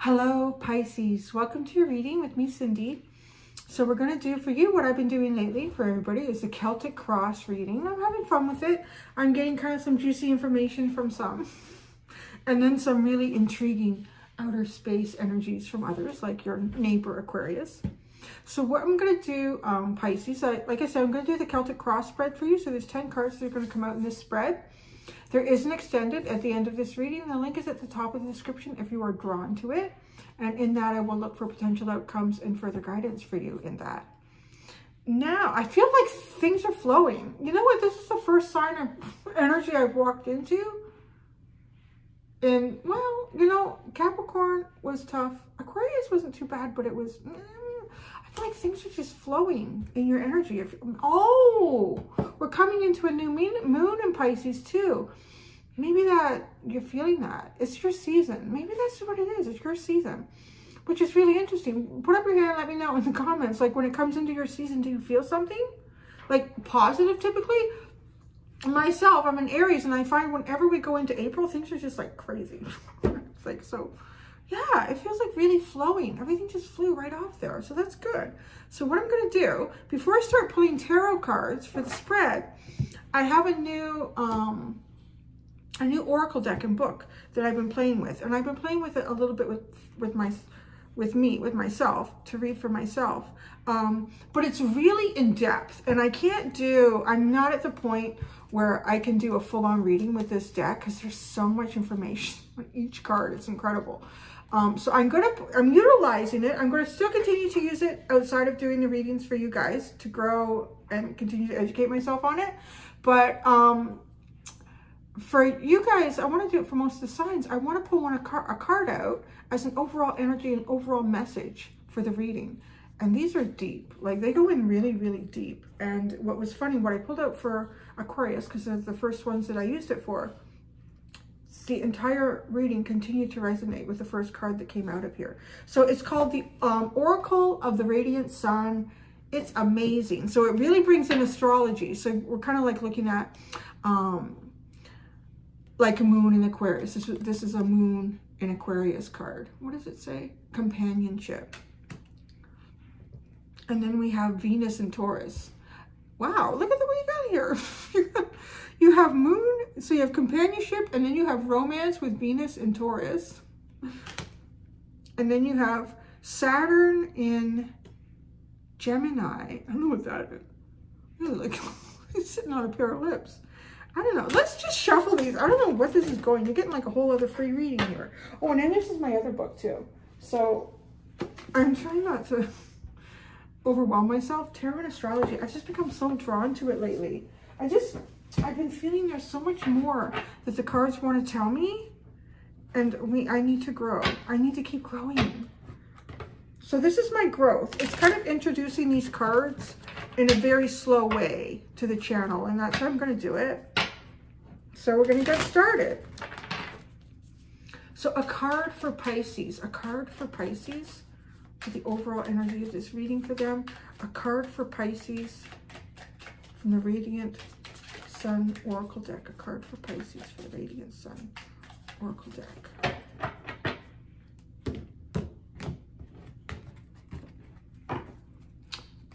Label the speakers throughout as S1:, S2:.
S1: Hello, Pisces. Welcome to your reading with me, Cindy. So we're going to do for you what I've been doing lately for everybody is the Celtic Cross reading. I'm having fun with it. I'm getting kind of some juicy information from some. And then some really intriguing outer space energies from others, like your neighbor Aquarius. So what I'm going to do, Pisces, like I said, I'm going to do the Celtic Cross spread for you. So there's 10 cards that are going to come out in this spread. There is an extended at the end of this reading. The link is at the top of the description if you are drawn to it. And in that, I will look for potential outcomes and further guidance for you in that. Now, I feel like things are flowing. You know what? This is the first sign of energy I've walked into. And, well, you know, Capricorn was tough. Aquarius wasn't too bad, but it was... I feel like things are just flowing in your energy. Oh, we're coming into a new moon in Pisces too. Maybe that you're feeling that. It's your season. Maybe that's what it is. It's your season, which is really interesting. Put up your hand and let me know in the comments. Like when it comes into your season, do you feel something? Like positive typically? Myself, I'm an Aries and I find whenever we go into April, things are just like crazy. It's like so... Yeah, it feels like really flowing. Everything just flew right off there. So that's good. So what I'm going to do, before I start pulling tarot cards for the spread, I have a new oracle deck and book that I've been playing with. And I've been playing with it a little bit with myself, to read for myself. But it's really in depth. And I'm not at the point where I can do a full-on reading with this deck because there's so much information on each card. It's incredible. So I'm utilizing it. I'm going to still continue to use it outside of doing the readings for you guys to grow and continue to educate myself on it. But for you guys, I want to do it for most of the signs. I want to pull a card out as an overall energy and overall message for the reading. And these are deep. Like they go in really, really deep. And what was funny, what I pulled out for Aquarius, because they're the first ones that I used it for, the entire reading continued to resonate with the first card that came out of here. So it's called the Oracle of the Radiant Sun. It's amazing. So it really brings in astrology. So we're kind of like looking at like a moon in Aquarius. This is a moon in Aquarius card. What does it say? Companionship. And then we have Venus and Taurus. Wow, look at the way you got here. You have moon, so you have companionship, and then you have romance with Venus and Taurus. And then you have Saturn in Gemini. I don't know what that is. Really, like, he's sitting on a pair of lips. I don't know. Let's just shuffle these. I don't know what this is going. You're getting like a whole other free reading here. Oh, and then this is my other book too. So I'm trying not to overwhelm myself. Tarot and astrology, I've just become so drawn to it lately. I've been feeling there's so much more that the cards want to tell me, and I need to grow. I need to keep growing. So this is my growth. It's kind of introducing these cards in a very slow way to the channel, and that's how I'm going to do it. So we're going to get started. So a card for Pisces, for the overall energy of this reading for them. A card for Pisces from the Radiant Sun Oracle deck. A card for Pisces for the Radiant Sun Oracle deck. What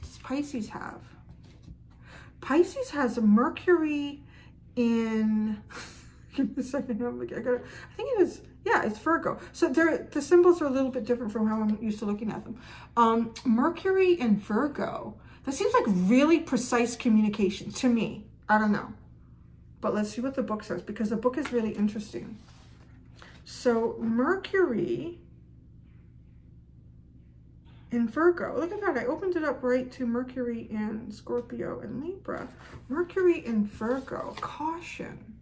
S1: does Pisces have? Pisces has a Mercury in... Give me a second. I think it is... Yeah, it's Virgo. So the symbols are a little bit different from how I'm used to looking at them. Mercury and Virgo. That seems like really precise communication to me. I don't know. But let's see what the book says, because the book is really interesting. So Mercury in Virgo. Look at that. I opened it up right to Mercury in Scorpio and Libra. Mercury in Virgo. Caution.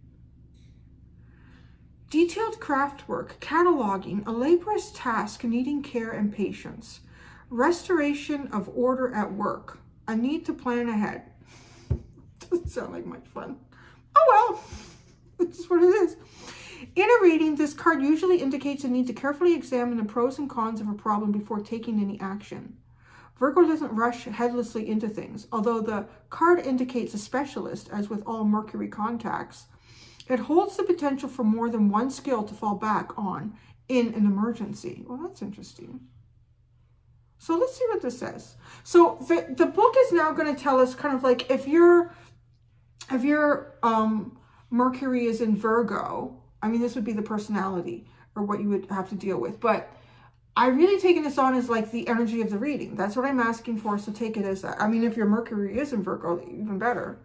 S1: Detailed craft work, cataloging, a laborious task needing care and patience. Restoration of order at work. A need to plan ahead. Doesn't sound like much fun. Oh well, this is what it is. In a reading, this card usually indicates a need to carefully examine the pros and cons of a problem before taking any action. Virgo doesn't rush headlessly into things, although the card indicates a specialist, as with all Mercury contacts. It holds the potential for more than one skill to fall back on in an emergency. Well, that's interesting. So let's see what this says. So the book is now going to tell us kind of like if your Mercury is in Virgo, I mean, this would be the personality or what you would have to deal with. But I really taken this on as like the energy of the reading. That's what I'm asking for. So take it as that. I mean, if your Mercury is in Virgo, even better.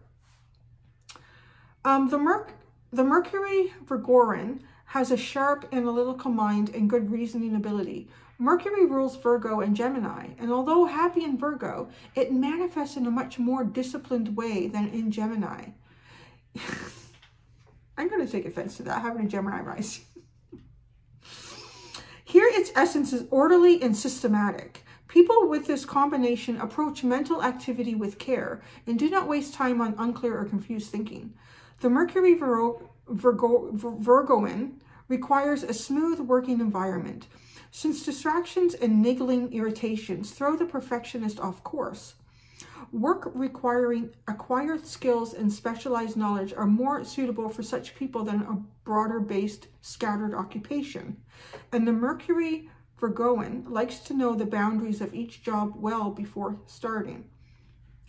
S1: The Mercury Virgoran has a sharp analytical mind and good reasoning ability. Mercury rules Virgo and Gemini, and although happy in Virgo, it manifests in a much more disciplined way than in Gemini. I'm going to take offense to that, having a Gemini rising. Here, its essence is orderly and systematic. People with this combination approach mental activity with care and do not waste time on unclear or confused thinking. The Mercury Virgoan requires a smooth working environment, since distractions and niggling irritations throw the perfectionist off course. Work requiring acquired skills and specialized knowledge are more suitable for such people than a broader-based scattered occupation. And the Mercury Virgoan likes to know the boundaries of each job well before starting.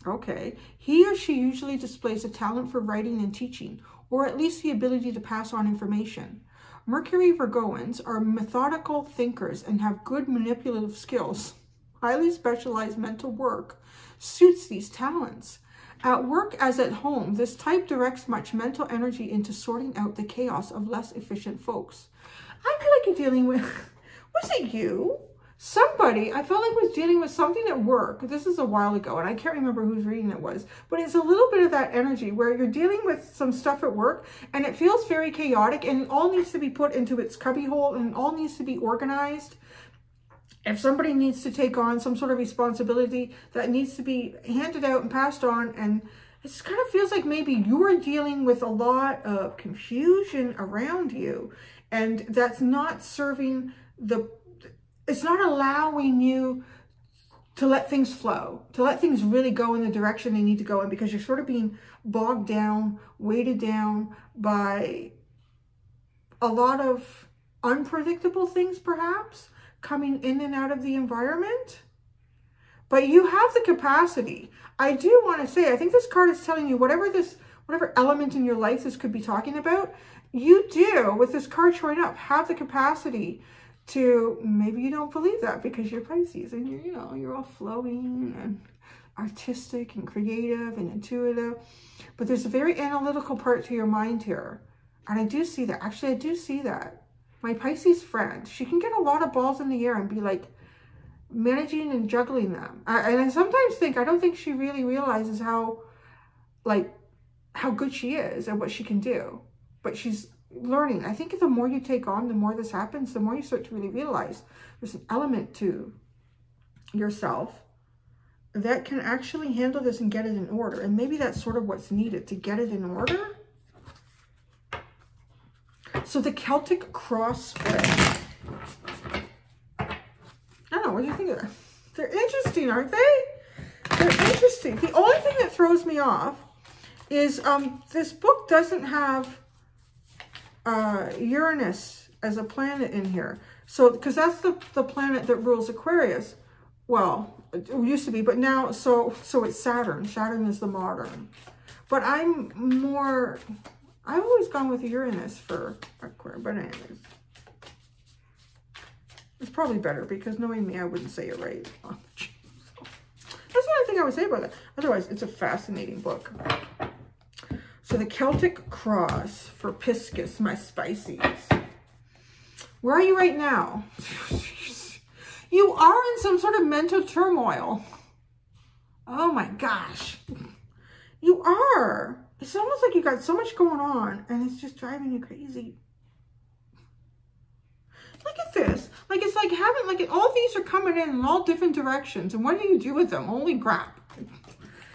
S1: Okay, he or she usually displays a talent for writing and teaching, or at least the ability to pass on information. Mercury Virgoans are methodical thinkers and have good manipulative skills. Highly specialized mental work suits these talents. At work as at home, this type directs much mental energy into sorting out the chaos of less efficient folks. I feel like you're dealing with, was it you? Somebody, I felt like was dealing with something at work. This is a while ago, and I can't remember whose reading it was, but it's a little bit of that energy where you're dealing with some stuff at work, and it feels very chaotic, and it all needs to be put into its cubbyhole, and it all needs to be organized. If somebody needs to take on some sort of responsibility, that needs to be handed out and passed on, and it just kind of feels like maybe you're dealing with a lot of confusion around you, and that's not serving it's not allowing you to let things flow, to let things really go in the direction they need to go in, because you're sort of being bogged down, weighted down by a lot of unpredictable things, perhaps, coming in and out of the environment. But you have the capacity. I do want to say, I think this card is telling you whatever element in your life this could be talking about, you do, with this card showing up, have the capacity to, maybe you don't believe that because you're Pisces and you're all flowing and artistic and creative and intuitive, but there's a very analytical part to your mind here. And I do see that. Actually, I do see that. My Pisces friend, she can get a lot of balls in the air and be like managing and juggling them. And I sometimes think, I don't think she really realizes how good she is and what she can do, but she's learning. I think the more you take on, the more this happens, the more you start to really realize there's an element to yourself that can actually handle this and get it in order. And maybe that's sort of what's needed to get it in order. So the Celtic Cross spread. I don't know, what do you think of that? They're interesting, aren't they? They're interesting. The only thing that throws me off is this book doesn't have Uranus as a planet in here. So, because that's the planet that rules Aquarius. Well, it used to be, but now, so it's Saturn. Saturn is the modern. But I've always gone with Uranus for Aquarius. But anyways, it's probably better because knowing me, I wouldn't say it right. That's the only thing I would say about it. Otherwise, it's a fascinating book. So the Celtic Cross for Pisces, my Pisces. Where are you right now? You are in some sort of mental turmoil. Oh my gosh. You are. It's almost like you got so much going on and it's just driving you crazy. Look at this. Like, it's like having, like, all these are coming in all different directions. And what do you do with them? Holy crap.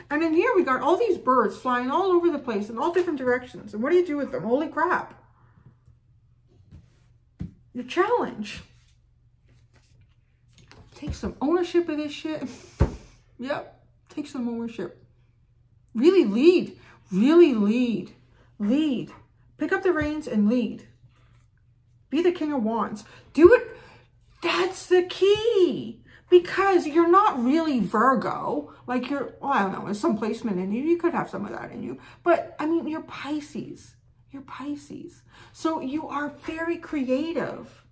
S1: And in here, we got all these birds flying all over the place in all different directions. And what do you do with them? Holy crap. Your challenge. Take some ownership of this shit. Yep. Take some ownership. Really lead. Really lead. Lead. Pick up the reins and lead. Be the King of Wands. Do it. That's the key. Because you're not really Virgo. Like you're, well, I don't know, there's some placement in you. You could have some of that in you. But, I mean, you're Pisces. You're Pisces. So you are very creative.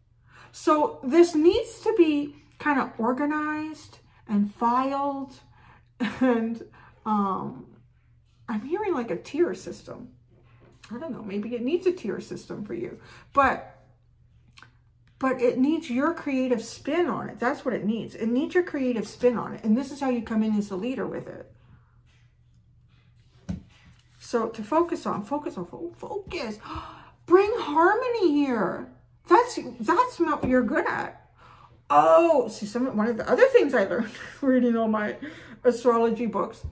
S1: So this needs to be kind of organized and filed. And I'm hearing like a tier system. I don't know, maybe it needs a tier system for you. But it needs your creative spin on it. That's what it needs. It needs your creative spin on it. And this is how you come in as the leader with it. So to focus on. Bring harmony here. That's what you're good at. Oh, see, one of the other things I learned reading all my astrology books.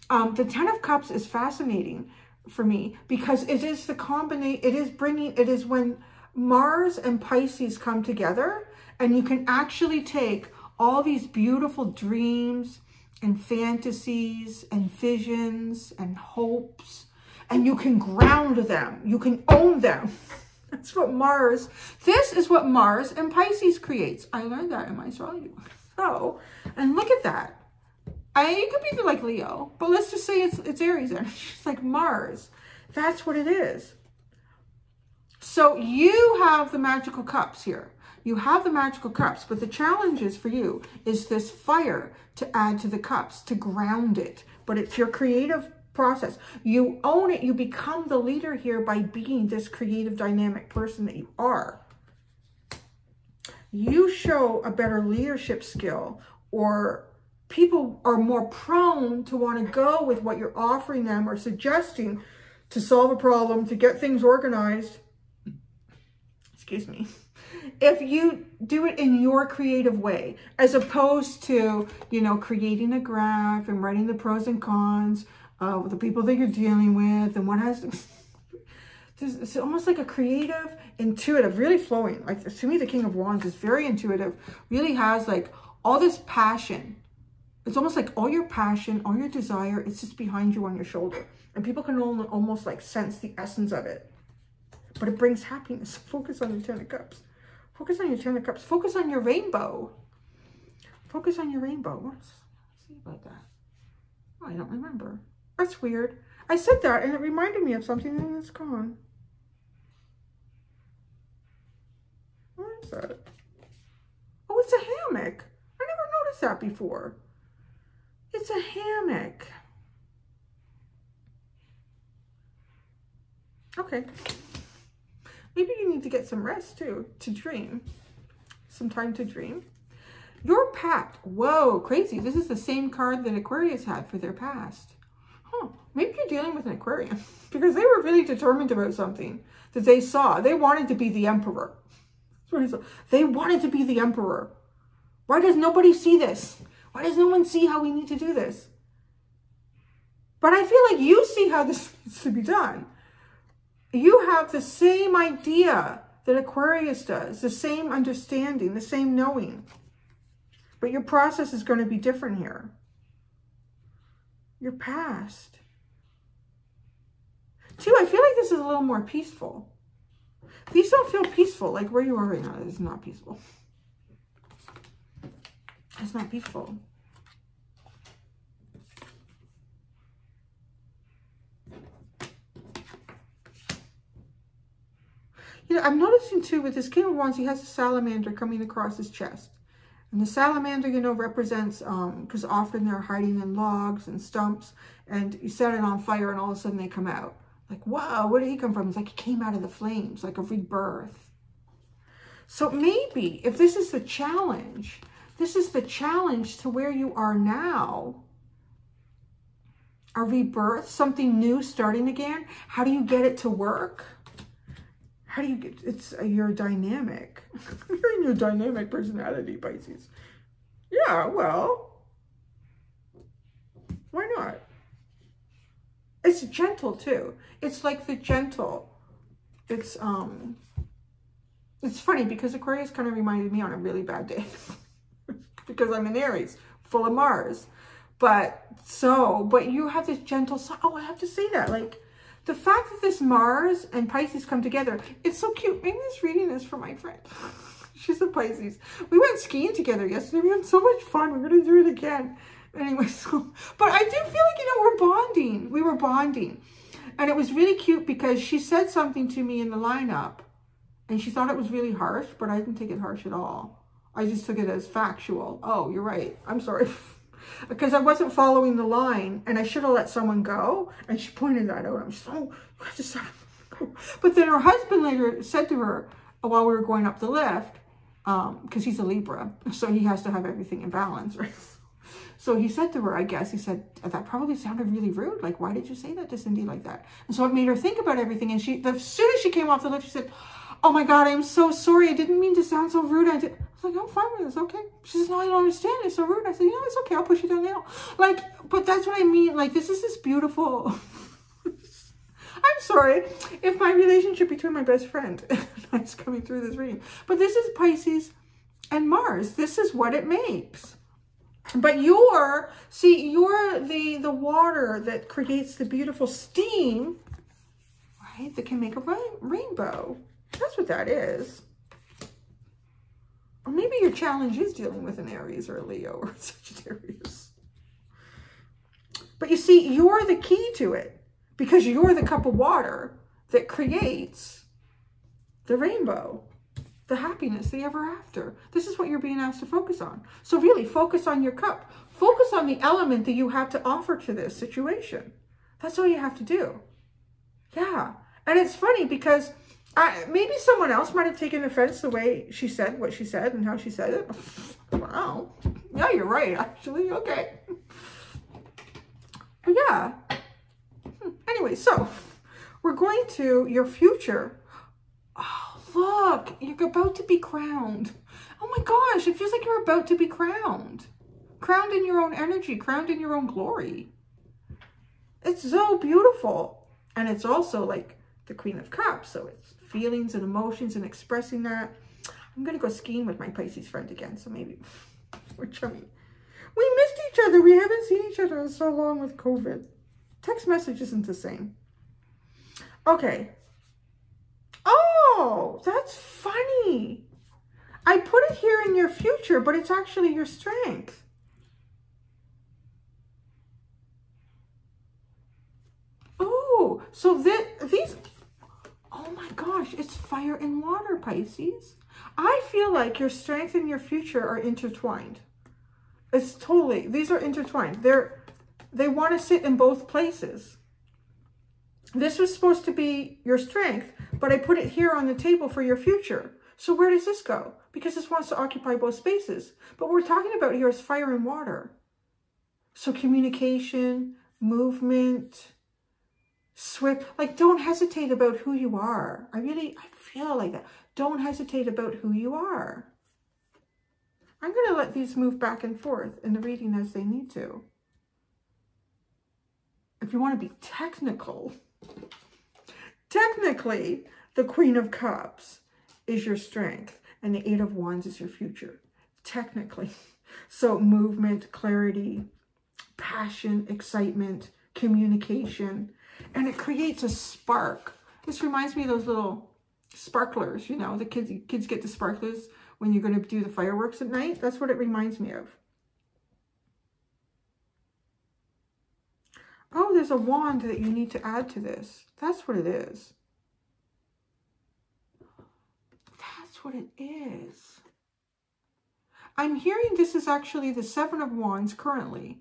S1: The 10 of Cups is fascinating for me because it is the combination. It is when Mars and Pisces come together, and you can actually take all these beautiful dreams and fantasies and visions and hopes, and you can ground them. You can own them. That's what this is what Mars and Pisces creates. I learned that in my astrology. So, and look at that. You could be like Leo, but let's just say it's Aries energy. It's like Mars. That's what it is. So you have the magical cups here. You have the magical cups, but the challenge is for you is this fire to add to the cups, to ground it. But it's your creative process. You own it. You become the leader here by being this creative, dynamic person that you are. You show a better leadership skill, or people are more prone to want to go with what you're offering them or suggesting to solve a problem, to get things organized. Excuse me, if you do it in your creative way, as opposed to, you know, creating a graph and writing the pros and cons of the people that you're dealing with and what has to, it's almost like a creative, intuitive, really flowing. Like to me, the King of Wands is very intuitive, really has like all this passion. It's almost like all your passion, all your desire, it's just behind you on your shoulder. And people can almost like sense the essence of it. But it brings happiness. Focus on your 10 of Cups. Focus on your 10 of Cups. Focus on your rainbow. Focus on your rainbow. Let's see about that. Oh, I don't remember. That's weird. I said that and it reminded me of something and it's gone. What is that? Oh, it's a hammock. I never noticed that before. It's a hammock. Okay. Maybe you need to get some rest too, to dream. Some time to dream. Your pact. Whoa, crazy. This is the same card that Aquarius had for their past. Huh. Maybe you're dealing with an Aquarian because they were really determined about something that they saw. They wanted to be the emperor. They wanted to be the emperor. Why does nobody see this? Why does no one see how we need to do this? But I feel like you see how this needs to be done. You have the same idea that Aquarius does, the same understanding, the same knowing. But your process is going to be different here. Your past. Too, I feel like this is a little more peaceful. These don't feel peaceful. Like where you are right now, this is not peaceful. It's not peaceful. You know, I'm noticing too with this King of Wands, he has a salamander coming across his chest. And the salamander, you know, represents, because often they're hiding in logs and stumps, and you set it on fire and all of a sudden they come out. Like, wow, where did he come from? It's like he came out of the flames, like a rebirth. So maybe if this is the challenge to where you are now. A rebirth, something new starting again. How do you get it to work? How do you get, you're dynamic. You're in your dynamic personality, Pisces. Yeah, well, why not? It's gentle too. It's like the gentle. It's funny because Aquarius kind of reminded me on a really bad day because I'm in Aries, full of Mars. But you have this gentle side. Oh, I have to say that. Like, the fact that this Mars and Pisces come together, it's so cute. Maybe this reading is for my friend. She's a Pisces. We went skiing together yesterday. We had so much fun. We're going to do it again. Anyway, so, but I do feel like, you know, we're bonding. We were bonding. And it was really cute because she said something to me in the lineup and she thought it was really harsh, but I didn't take it harsh at all. I just took it as factual. Oh, you're right. I'm sorry. Because I wasn't following the line and I should have let someone go. And she pointed that out. I'm just, oh, you have to stop. But then her husband later said to her while we were going up the lift, because he's a Libra, so he has to have everything in balance, right? So he said to her, I guess, he said, that probably sounded really rude. Like, why did you say that to Cindy like that? And so it made her think about everything. And she, as soon as she came off the lift, she said, oh my God, I'm so sorry. I didn't mean to sound so rude. I was like, I'm fine with this. Okay. She says, no, I don't understand. It's so rude. I said, you know, it's okay. I'll push you down now. Like, but that's what I mean. Like, this is this beautiful. I'm sorry if my relationship between my best friend is coming through this reading. But this is Pisces and Mars. This is what it makes. But you're the water that creates the beautiful steam, right? That can make a rainbow. That's what that is. Or maybe your challenge is dealing with an Aries or a Leo or Sagittarius. But you see, you're the key to it because you're the cup of water that creates the rainbow. The happiness, the ever after. This is what you're being asked to focus on. So really focus on your cup. Focus on the element that you have to offer to this situation. That's all you have to do. Yeah. And it's funny because maybe someone else might have taken offense the way she said what she said and how she said it. Wow. Yeah, you're right, actually. Okay. But yeah. Anyway, so we're going to your future. Oh, look, you're about to be crowned. Oh my gosh, it feels like you're about to be crowned. Crowned in your own energy, crowned in your own glory. It's so beautiful. And it's also like the Queen of Cups. So it's feelings and emotions and expressing that. I'm going to go skiing with my Pisces friend again. So maybe we're chummy. We missed each other. We haven't seen each other in so long with COVID. Text message isn't the same. Okay. Oh, that's funny. I put it here in your future, but it's actually your strength. Oh, so these, oh my gosh, it's fire and water, Pisces. I feel like your strength and your future are intertwined. It's totally, these are intertwined. They want to sit in both places. This was supposed to be your strength, but I put it here on the table for your future. So where does this go? Because this wants to occupy both spaces. But what we're talking about here is fire and water. So communication, movement, swift. Like, don't hesitate about who you are. I feel like that. Don't hesitate about who you are. I'm going to let these move back and forth in the reading as they need to. If you want to be technical, technically, the Queen of Cups is your strength and the Eight of Wands is your future. Technically. So movement, clarity, passion, excitement, communication, and it creates a spark. This reminds me of those little sparklers, you know, the kids get the sparklers when you're going to do the fireworks at night. That's what it reminds me of. Oh, there's a wand that you need to add to this. That's what it is. That's what it is. I'm hearing this is actually the Seven of Wands currently.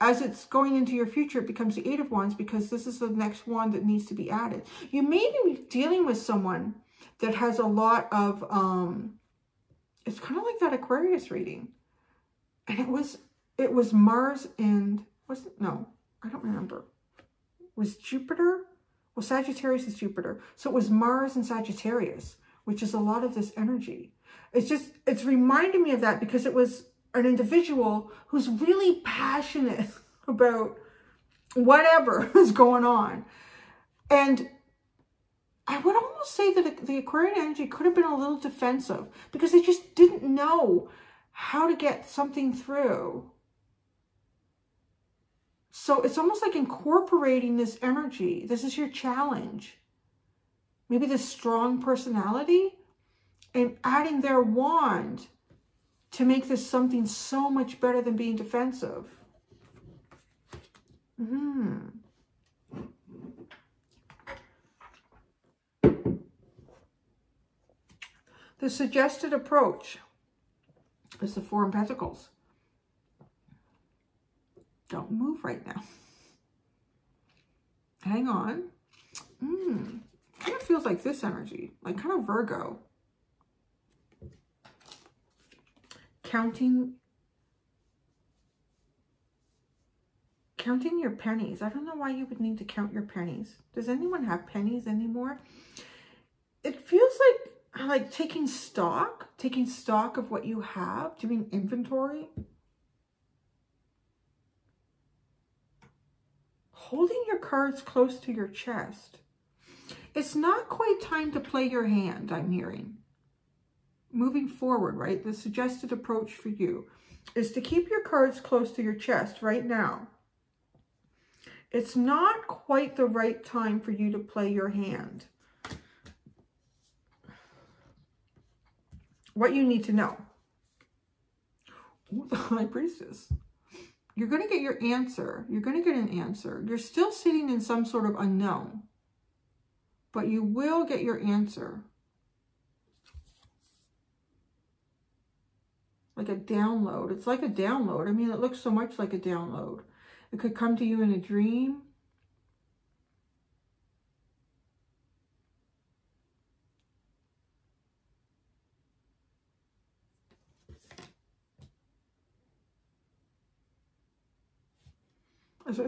S1: As it's going into your future, it becomes the Eight of Wands because this is the next wand that needs to be added. You may be dealing with someone that has a lot of, it's kind of like that Aquarius reading. And it was Mars and, was it? No. I don't remember. Was Jupiter? Well, Sagittarius is Jupiter. So it was Mars and Sagittarius, which is a lot of this energy. It's reminding me of that because it was an individual who's really passionate about whatever is going on. And I would almost say that the Aquarian energy could have been a little defensive because they just didn't know how to get something through. So it's almost like incorporating this energy. This is your challenge. Maybe this strong personality and adding their wand to make this something so much better than being defensive. The suggested approach is the Four of Pentacles. Don't move right now. Hang on. Kind of feels like this energy, like kind of Virgo. Counting your pennies. I don't know why you would need to count your pennies. Does anyone have pennies anymore? It feels like taking stock of what you have, doing inventory. Holding your cards close to your chest. It's not quite time to play your hand, I'm hearing. Moving forward, right? The suggested approach for you is to keep your cards close to your chest right now. It's not quite the right time for you to play your hand. What you need to know. Ooh, the High Priestess. You're going to get your answer. You're going to get an answer. You're still sitting in some sort of unknown. But you will get your answer. Like a download. It's like a download. I mean, it looks so much like a download. It could come to you in a dream.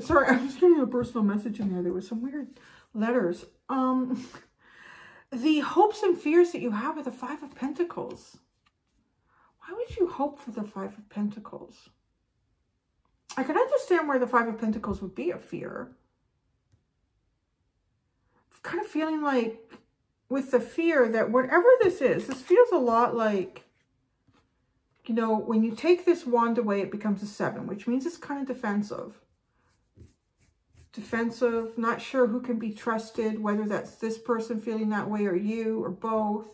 S1: Sorry, I was getting a personal message in there. There was some weird letters. The hopes and fears that you have with the Five of Pentacles. Why would you hope for the Five of Pentacles? I can understand where the Five of Pentacles would be a fear. I'm kind of feeling like with the fear that whatever this is, this feels a lot like, you know, when you take this wand away, it becomes a 7, which means it's kind of defensive. Defensive, not sure who can be trusted, whether that's this person feeling that way or you or both.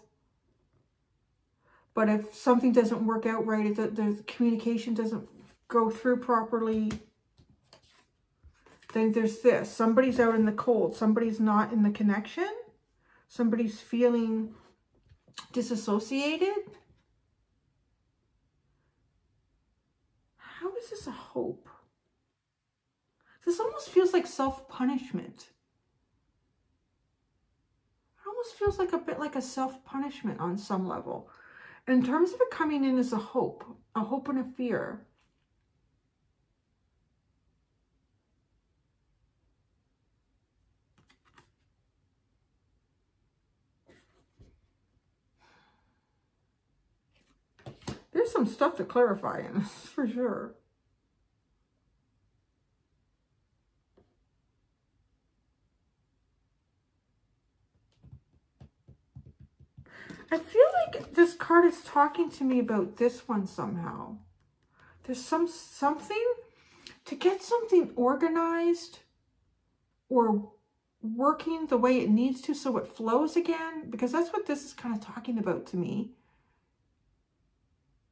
S1: But if something doesn't work out right, the communication doesn't go through properly, then there's this. Somebody's out in the cold. Somebody's not in the connection. Somebody's feeling disassociated. How is this a hope? This almost feels like self-punishment. It almost feels like a bit like a self-punishment on some level. In terms of it coming in as a hope and a fear. There's some stuff to clarify in this, for sure. I feel like this card is talking to me about this one somehow. There's something to get something organized or working the way it needs to so it flows again, because that's what this is kind of talking about to me.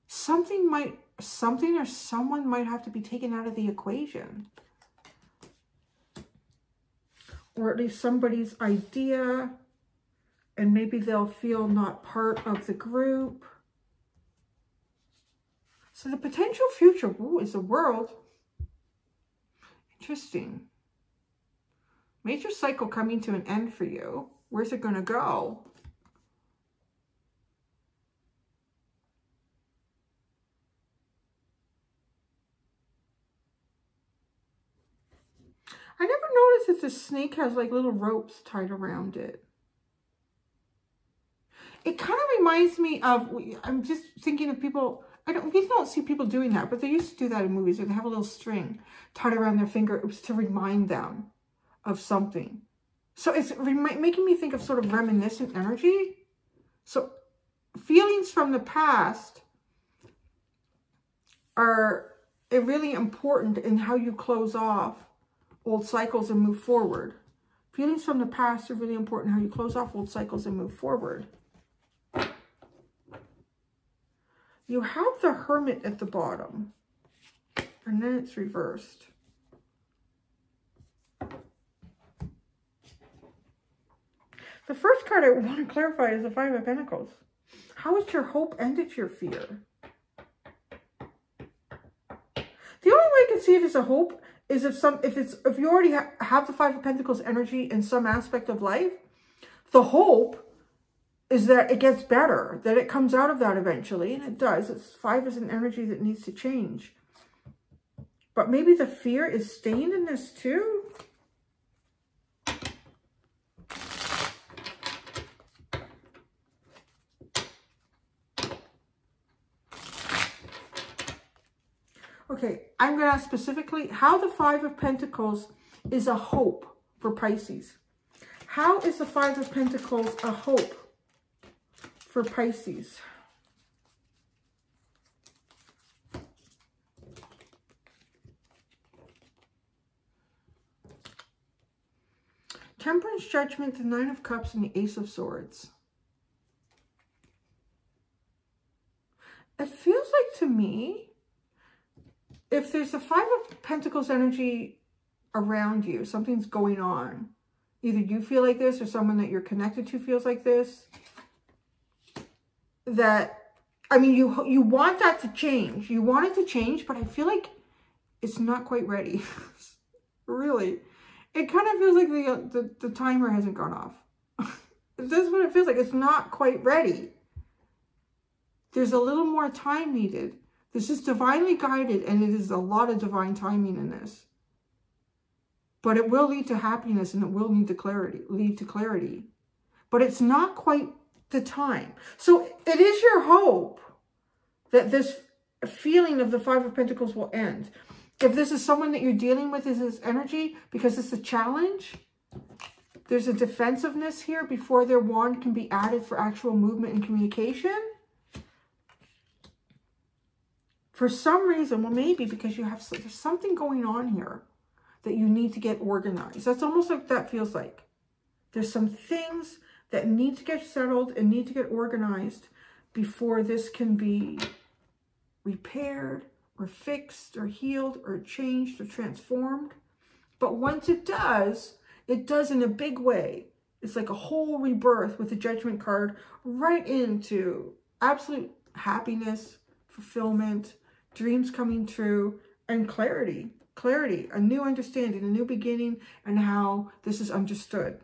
S1: Something or someone might have to be taken out of the equation. Or at least somebody's idea, and maybe they'll feel not part of the group. So the potential future, ooh, is the world. Interesting. Major cycle coming to an end for you. Where's it going to go? I never noticed that the snake has like little ropes tied around it. It kind of reminds me of, I'm just thinking of people, we don't see people doing that, but they used to do that in movies where they have a little string tied around their finger. It was to remind them of something. So it's making me think of sort of reminiscent energy. So feelings from the past are really important in how you close off old cycles and move forward. Feelings from the past are really important, how you close off old cycles and move forward. You have the Hermit at the bottom, and then it's reversed. The first card I want to clarify is the Five of Pentacles. How is your hope and it's your fear? The only way I can see it as a hope is if you already have the Five of Pentacles energy in some aspect of life, the hope is that it gets better, that it comes out of that eventually, and it does. Five is an energy that needs to change. But maybe the fear is staying in this too. Okay, I'm going to ask specifically how the Five of Pentacles is a hope for Pisces. How is the Five of Pentacles a hope for Pisces? Temperance, Judgment, the Nine of Cups, and the Ace of Swords. It feels like to me, if there's a Five of Pentacles energy around you, something's going on. Either you feel like this or someone that you're connected to feels like this. That, I mean, you want that to change. You want it to change, but I feel like it's not quite ready. Really. It kind of feels like the timer hasn't gone off. That's what it feels like. It's not quite ready. There's a little more time needed. This is divinely guided, and it is a lot of divine timing in this. But it will lead to happiness, and it will lead to clarity. But it's not quite the time. So it is your hope that this feeling of the Five of Pentacles will end. If this is someone that you're dealing with, is this energy, because it's a challenge, there's a defensiveness here before their wand can be added for actual movement and communication. For some reason, well, maybe because there's something going on here that you need to get organized. That's almost like that feels like. There's some things that need to get settled and need to get organized before this can be repaired or fixed or healed or changed or transformed. But once it does in a big way. It's like a whole rebirth with the Judgment card right into absolute happiness, fulfillment, dreams coming true, and clarity. Clarity, a new understanding, a new beginning, and how this is understood.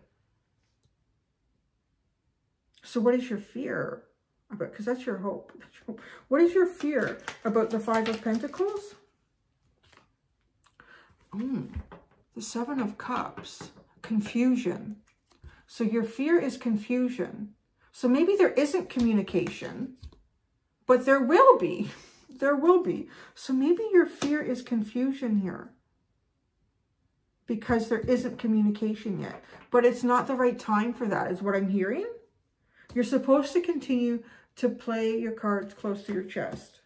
S1: So what is your fear about? Because that's your hope. What is your fear about the Five of Pentacles? The Seven of Cups. Confusion. So your fear is confusion. So maybe there isn't communication, but there will be. There will be. So maybe your fear is confusion here because there isn't communication yet. But it's not the right time for that, is what I'm hearing. You're supposed to continue to play your cards close to your chest.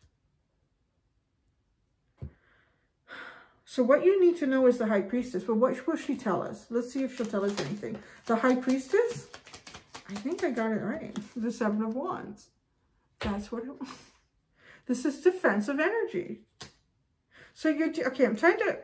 S1: So what you need to know is the High Priestess. But what will she tell us? Let's see if she'll tell us anything. The High Priestess? I think I got it right. The Seven of Wands. That's what it was. This is defensive energy. So you're, okay, I'm trying to,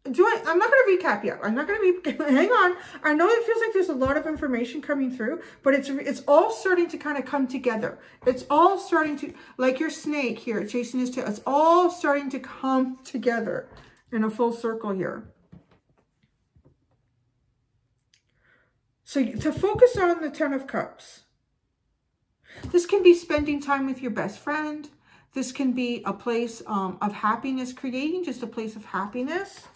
S1: I'm not going to recap yet. I'm not going to hang on. I know it feels like there's a lot of information coming through, but it's all starting to kind of come together. It's all starting to, like your snake here, chasing his tail. It's all starting to come together in a full circle here. So to focus on the Ten of Cups. This can be spending time with your best friend. This can be a place of happiness, creating just a place of happiness.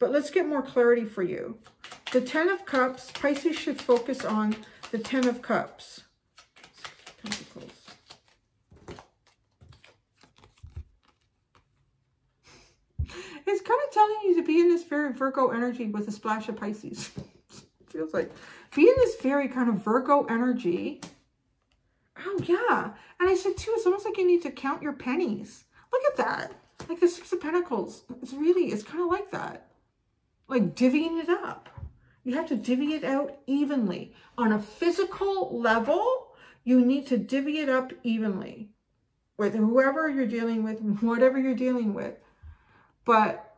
S1: But let's get more clarity for you. The Ten of Cups, Pisces should focus on the Ten of Cups. Pentacles. It's kind of telling you to be in this very Virgo energy with a splash of Pisces. Feels like. Be in this very kind of Virgo energy. Oh, yeah. And I said, too, it's almost like you need to count your pennies. Look at that. Like the Six of Pentacles. It's kind of like that. like divvying it up. You have to divvy it out evenly. On a physical level, you need to divvy it up evenly with whoever you're dealing with, whatever you're dealing with. But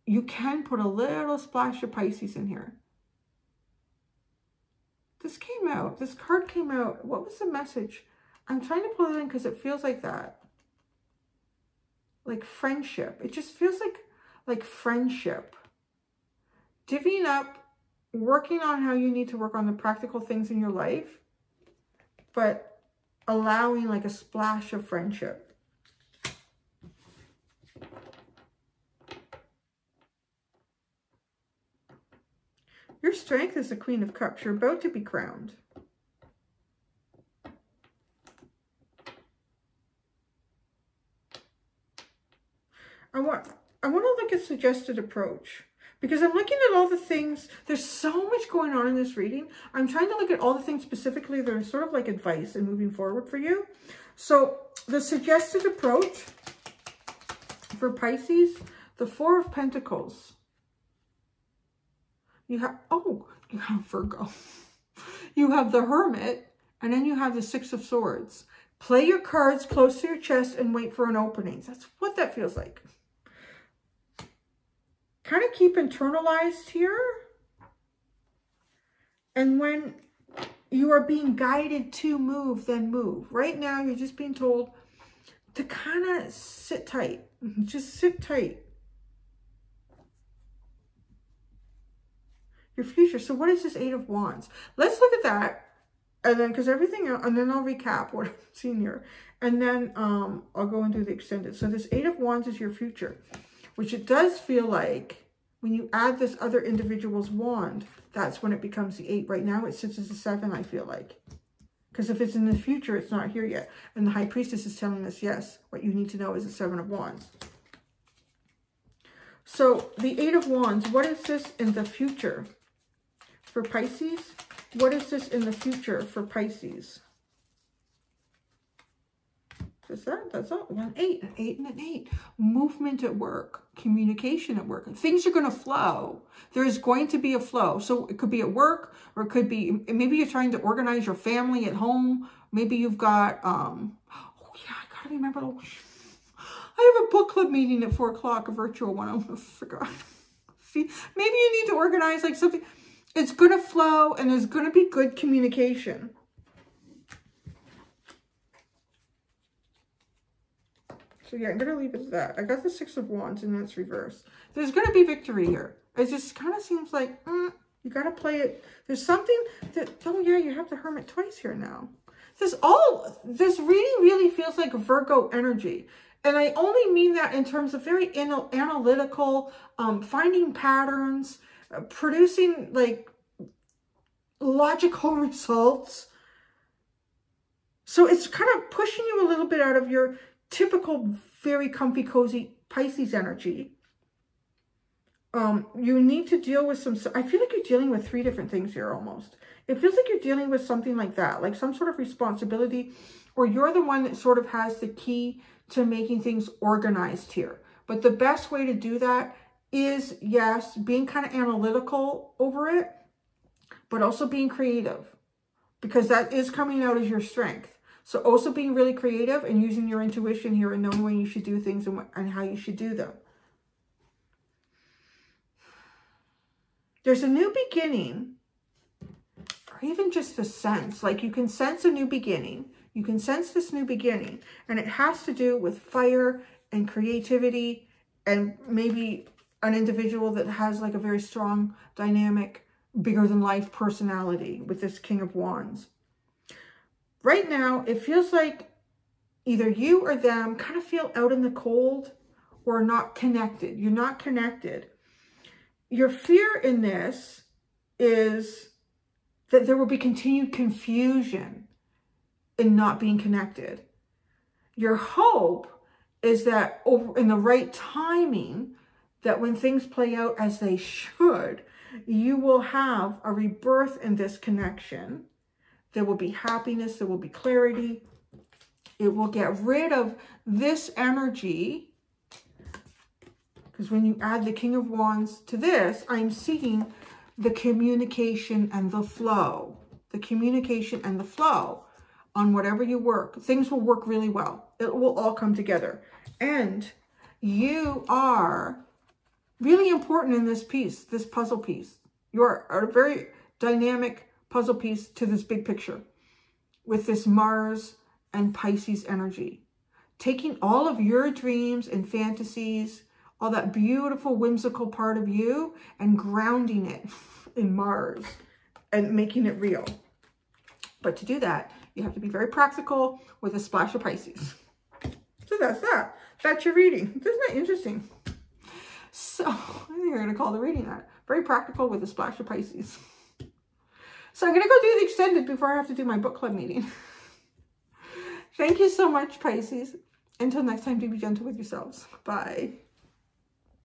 S1: you can put a little splash of Pisces in here. This came out. This card came out. What was the message? I'm trying to pull it in because it feels like that. Like friendship. It just feels like friendship. Divvying up, working on how you need to work on the practical things in your life, but allowing like a splash of friendship. Your strength is the Queen of Cups. You're about to be crowned. I want to look at suggested approach. Because I'm looking at all the things, there's so much going on in this reading. I'm trying to look at all the things specifically that are sort of like advice and moving forward for you. So the suggested approach for Pisces, the Four of Pentacles. You have Virgo. You have the Hermit, and then you have the Six of Swords. Play your cards close to your chest and wait for an opening. That's what that feels like. Kind of keep internalized here. And when you are being guided to move, then move. Right now, you're just being told to kind of sit tight. Just sit tight. Your future. So what is this Eight of Wands? Let's look at that. And then, because everything else, and then I'll recap what I'm seeing here. And then I'll go and do the extended. So this Eight of Wands is your future, which it does feel like when you add this other individual's wand, that's when it becomes the 8. Right now, it sits as a 7, I feel like. Because if it's in the future, it's not here yet. And the High Priestess is telling us, yes, what you need to know is the 7 of Wands. So the 8 of Wands, what is this in the future for Pisces? What is this in the future for Pisces? That's all. 1, 8, an 8 and an 8. Movement at work, communication at work. Things are going to flow. There is going to be a flow. So it could be at work, or it could be, maybe you're trying to organize your family at home. Maybe you've got, oh yeah, I got to remember. I have a book club meeting at 4 o'clock, a virtual one. I forgot. See, maybe you need to organize like something. It's going to flow, and there's going to be good communication. So yeah, I'm going to leave it at that. I got the Six of Wands, and then it's reversed. There's going to be victory here. It just kind of seems like, you got to play it. There's something that, oh yeah, you have the Hermit twice here now. This reading really feels like Virgo energy. And I only mean that in terms of very analytical, finding patterns, producing like logical results. So it's kind of pushing you a little bit out of your typical, very comfy, cozy Pisces energy. You need to deal with some, I feel like you're dealing with 3 different things here almost. It feels like you're dealing with something like that, like some sort of responsibility, or you're the one that sort of has the key to making things organized here. But the best way to do that is, yes, being kind of analytical over it, but also being creative, because that is coming out as your strength. So also being really creative and using your intuition here and knowing when you should do things and how you should do them. There's a new beginning, or even just the sense, like you can sense a new beginning. You can sense this new beginning, and it has to do with fire and creativity, and maybe an individual that has like a very strong, dynamic, bigger than life personality with this King of Wands. Right now, it feels like either you or them kind of feel out in the cold or not connected. You're not connected. Your fear in this is that there will be continued confusion in not being connected. Your hope is that in the right timing, that when things play out as they should, you will have a rebirth in this connection. There will be happiness. There will be clarity. It will get rid of this energy. Because when you add the King of Wands to this, I'm seeing the communication and the flow. The communication and the flow on whatever you work. Things will work really well. It will all come together. And you are really important in this piece, this puzzle piece. You're a very dynamic puzzle piece to this big picture with this Mars and Pisces energy. Taking all of your dreams and fantasies, all that beautiful, whimsical part of you, and grounding it in Mars and making it real. But to do that, you have to be very practical with a splash of Pisces. So that's that. That's your reading. Isn't that interesting? So I think we're going to call the reading that. Very practical with a splash of Pisces. So I'm going to go do the extended before I have to do my book club meeting. Thank you so much, Pisces. Until next time, do be gentle with yourselves. Bye.